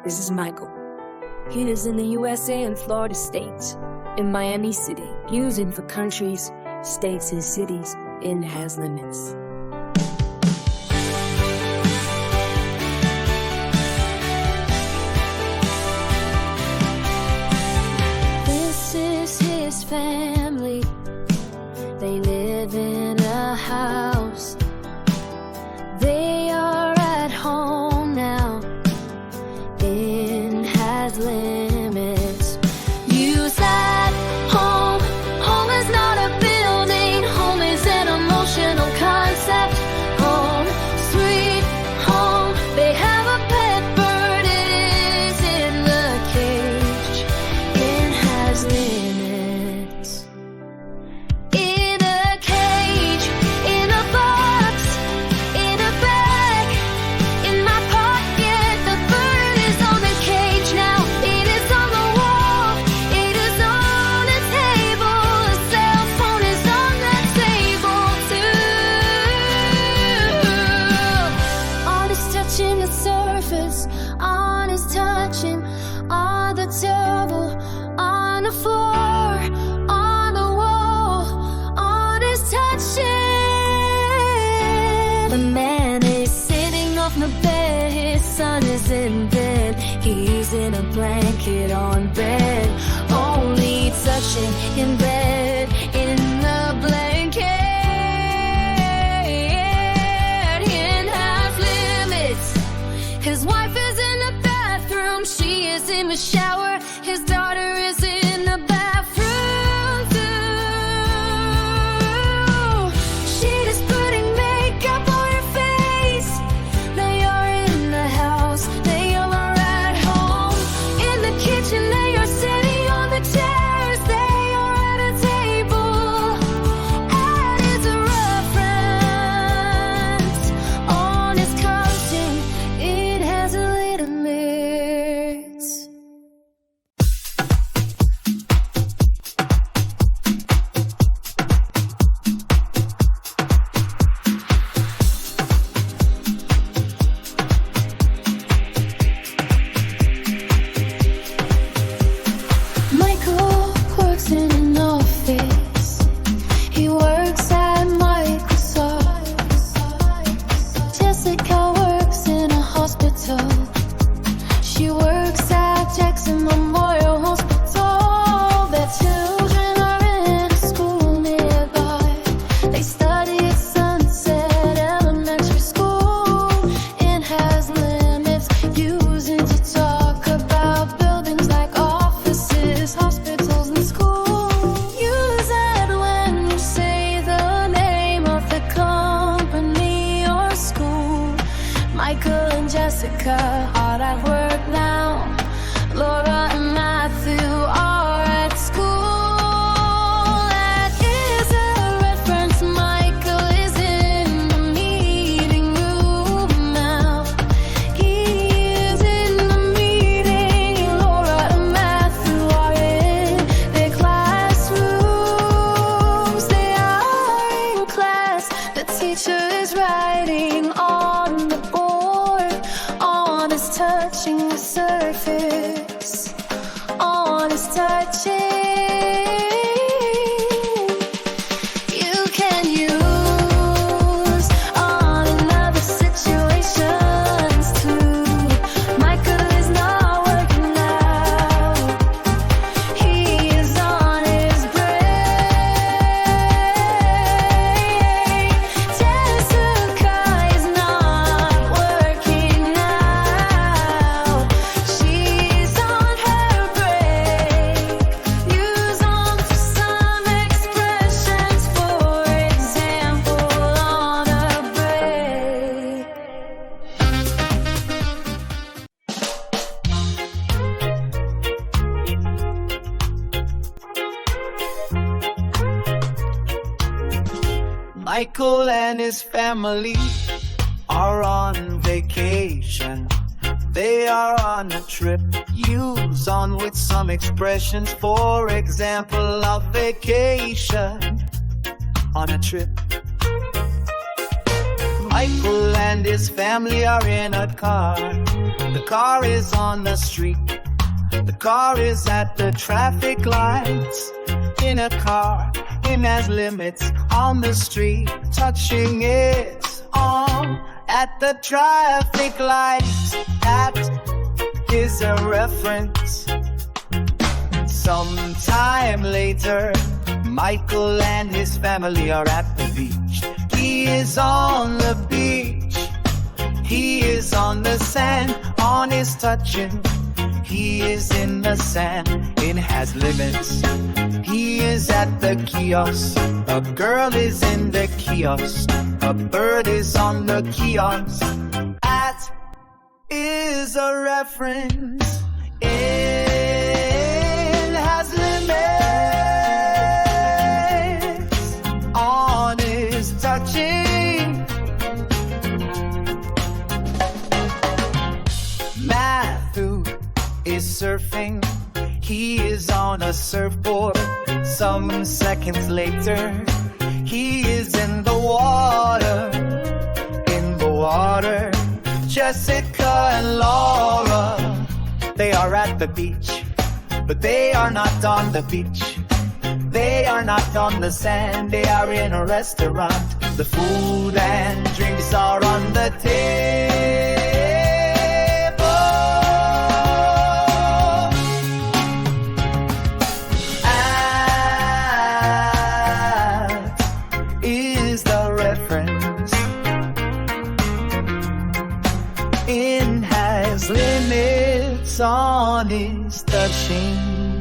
This is Michael. He lives in the USA and Florida states, in Miami City, using for countries, states, and cities. It has limits. This is his family. They live in a house. They are at home now. It has limits. Use that home. Home is not a building. Home is an emotional concept. Home, sweet home. They have a pet bird. It is in the cage. It has limits. In a cage, in a box, in a bag, in my pocket. The bird is on the cage now. It is on the wall. It is on a table. A cell phone is on the table too. Art is touching the surface. Art is touching on the table, on the floor, on the wall. Art is touching. The man is sitting on the bed. His son is in bed. He's in a blanket on bed. Only touching in bed, in the blanket. It has limits. His wife is in the bathroom. She is in the shower. His daughter is in the bathroom too. She is putting makeup on her face. They are in the house. They are at home. In the kitchen, they are sitting on the chairs. They are at a table. And it's a reference on his counting. It has a limits. Michael works in an office. He works at Microsoft. Jessica works in a hospital. She works at Jackson Memorial Hospital. Their children are in a school nearby. They study at Sunset Elementary School. It has limits, using to talk about buildings like offices, hospitals, and schools. Use it when you say the name of the company or school. Michael and Jessica are at work now. Laura and Matthew are at school. That is a reference. Michael is in the meeting room now. He is in the meeting. Laura and Matthew are in their classrooms. They are in class. The teacher is writing on the board. On is touching the surface. On is touching. You can use on in other situations too. Michael is not working out. He is on his break. Jessica is not working out. She's on her break. Use on for some expressions, for example, on a break. Michael and his family are on vacation. They are on a trip. Use on with some expressions, for example, a vacation on a trip. Michael and his family are in a car. The car is on the street. The car is at the traffic lights. In a car, it has limits on the street, touching its arm at the traffic lights. That is a reference. Sometime later, Michael and his family are at the beach. He is on the beach. He is on the sand, on his touching. He is in the sand, it has limits. He is at the kiosk. A girl is in the kiosk. A bird is on the kiosk. That is a reference. It has limits on his touching. Matthew is surfing. He is on a surfboard. Some seconds later, he is in the water. In the water. Jessica and Laura, they are at the beach, but they are not on the beach. They are not on the sand, they are in a restaurant. The food and drinks are on the table. That is the reference. It has limits on its touching.